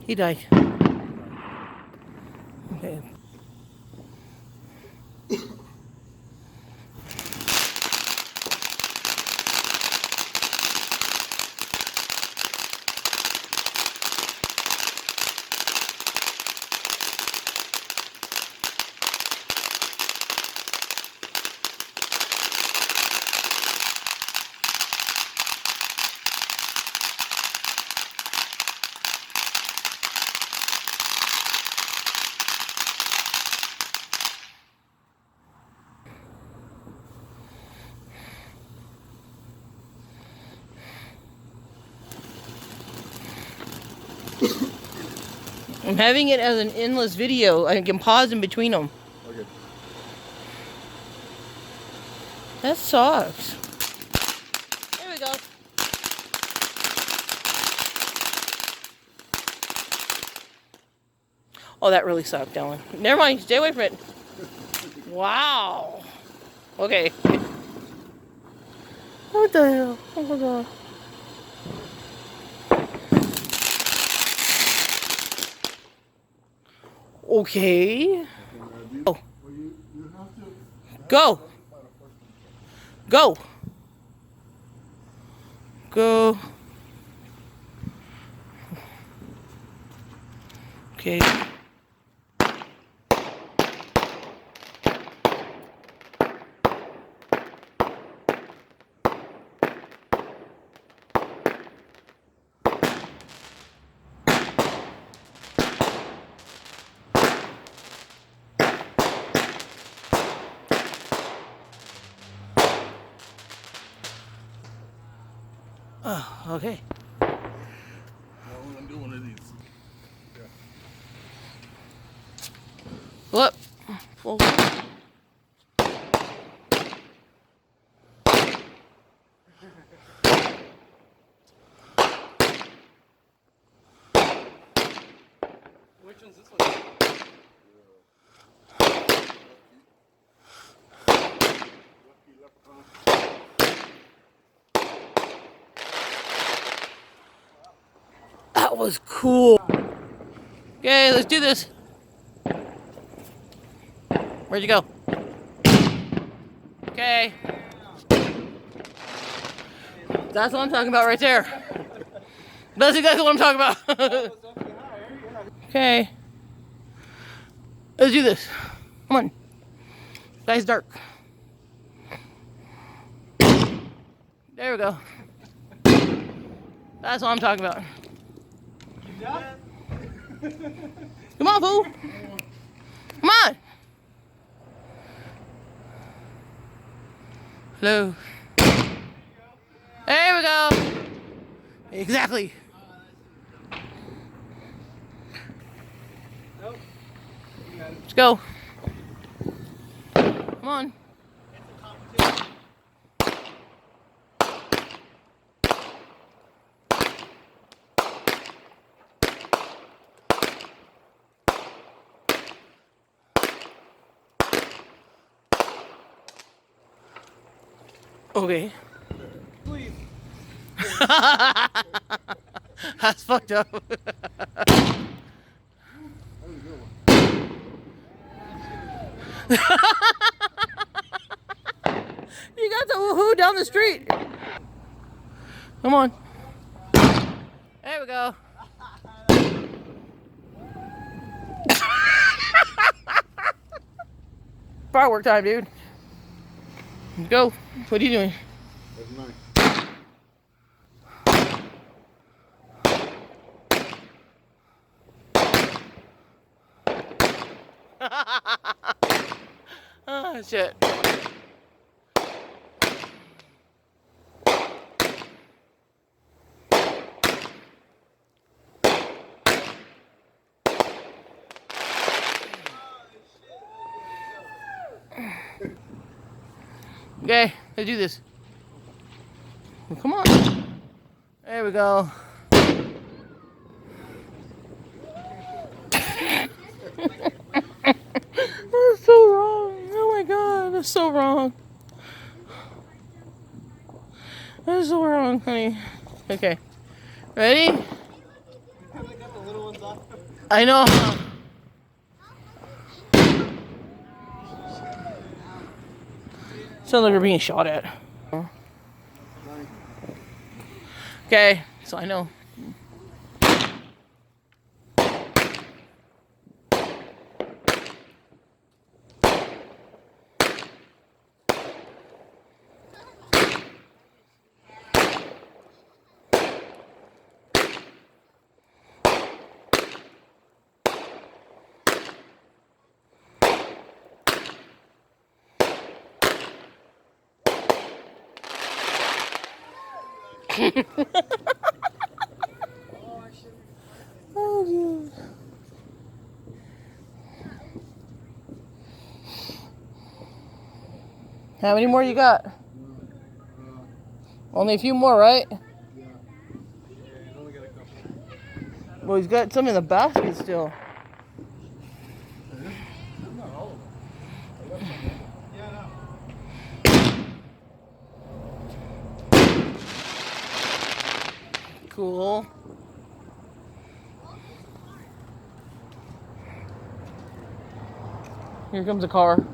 He died. Okay. I'm having it as an endless video. I can pause in between them. Okay. That sucks. There we go. Oh, that really sucked, Dylan. Never mind. Stay away from it. Wow. Okay. What the hell? Oh my god. Okay. Oh. Go. Go. Go. Okay. Oh, okay. Now we're gonna do one of these. Yeah. Look. Well, Which one's this one? that was cool. Okay, let's do this. Where'd you go? Okay. That's what I'm talking about right there. That's exactly what I'm talking about. Okay. Let's do this. Come on. Guy's dark. There we go. That's what I'm talking about. Come on, fool. Come on. Hello. There we go. Exactly. Let's go. Come on. Okay. Please. That's fucked up. You got the woohoo down the street. Come on. There we go. Firework time, dude. Let's go. What are you doing? That's nice. Oh, shit. Okay, let's do this. Well, come on. There we go. That's so wrong. Oh my god, that's so wrong. That's so wrong, honey. Okay. Ready? I got the little ones off. I know. Sounds like we're being shot at. Okay, so I know. Oh, geez. How many more you got? Only a few more, right? Yeah, he's only got a couple. Well, he's got some in the basket still. Not all of them. I left some in. Yeah, no. Cool. Here comes a car.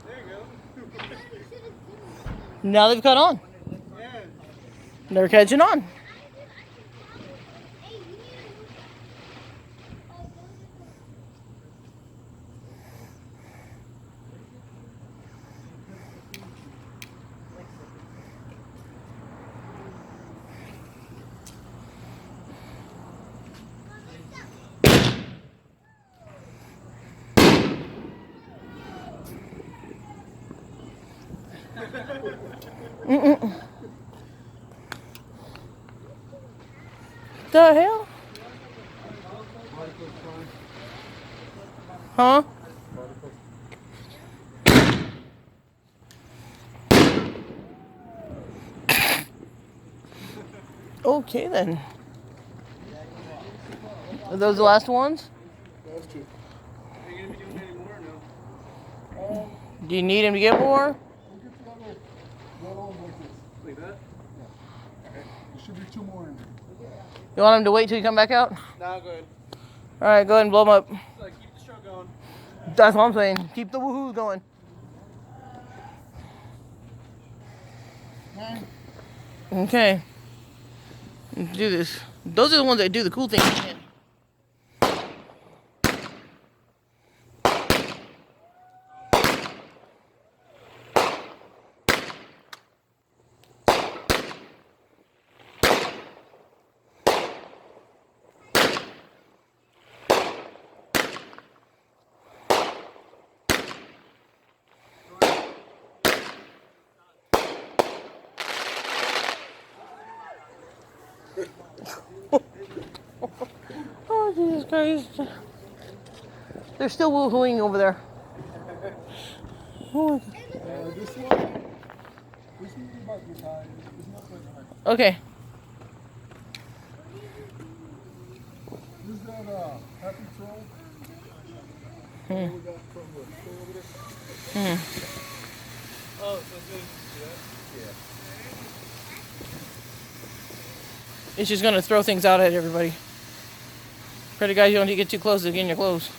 There you go. Now they've caught on. Yeah. They're catching on. The hell? Huh? Okay then. Are those the last ones? Those two. Are you gonna be doing any more or no? Do you need him to get more? We'll get the other ones like this. Like that? There should be 2 more in there. You want him to wait till you come back out? Nah, go ahead. Alright, go ahead and blow him up. So, keep the show going. That's what I'm saying. Keep the woohoo going. Okay. Let's do this. Those are the ones that do the cool thing. Oh, Jesus Christ. They're still woohooing over there. Oh, This one about to die. It's not quite high. okay. This is that happy troll. We got from the thing over there. Oh, so it's good. Yeah. It's just going to throw things out at everybody. Pretty guys, you don't need to get too close to getting your clothes.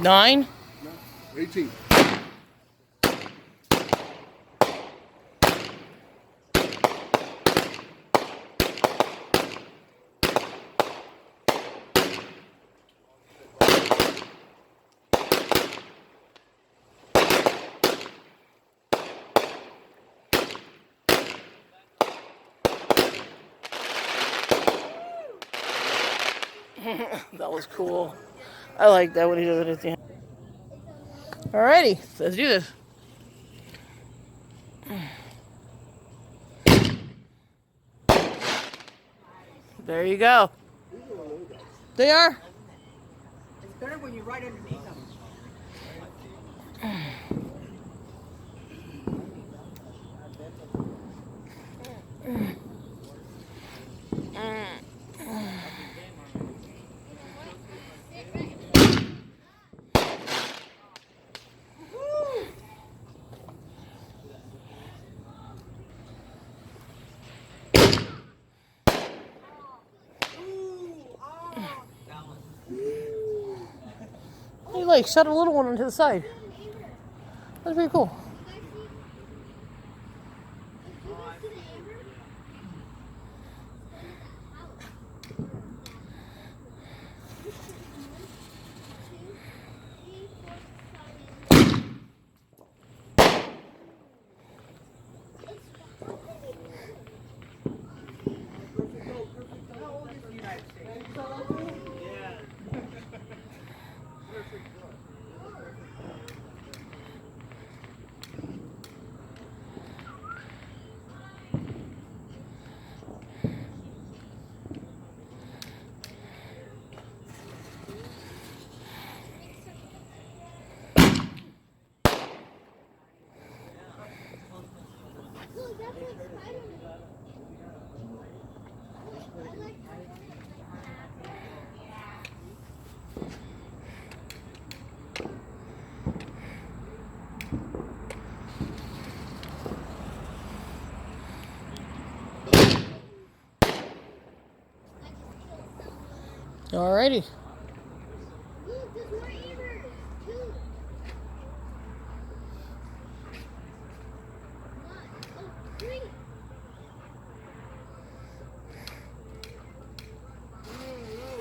9. No, 18. That was cool. I like that when he does it at the end. Alrighty, let's do this. There you go. They are. It's better when you're right underneath them. He like shot a little one onto the side. That's pretty cool. Alrighty. Look, there's more ears. 2. 1. Oh, 3.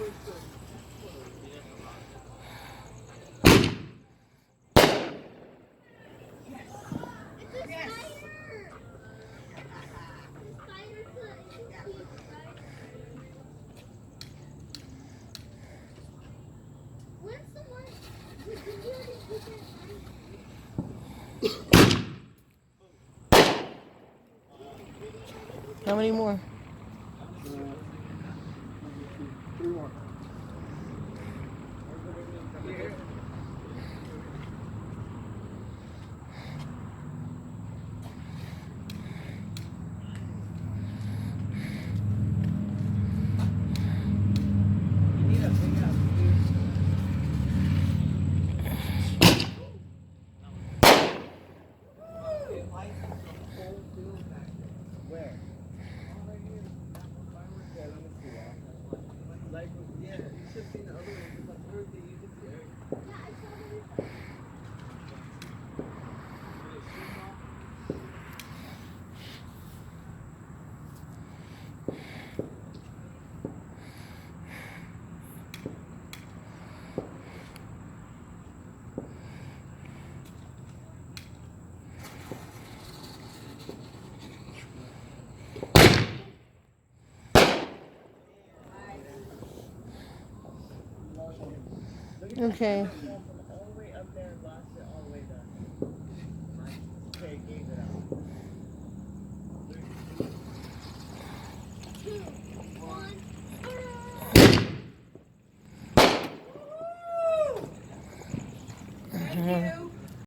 It's a spider. Where's the one? Did you already put that on? How many more? 3 more. Where? Like, yeah, you should have seen the other one. Because like, where did you get there? Okay. All the way up there and lost it all the way down. Okay, gave it out. 2. 1. Thank you.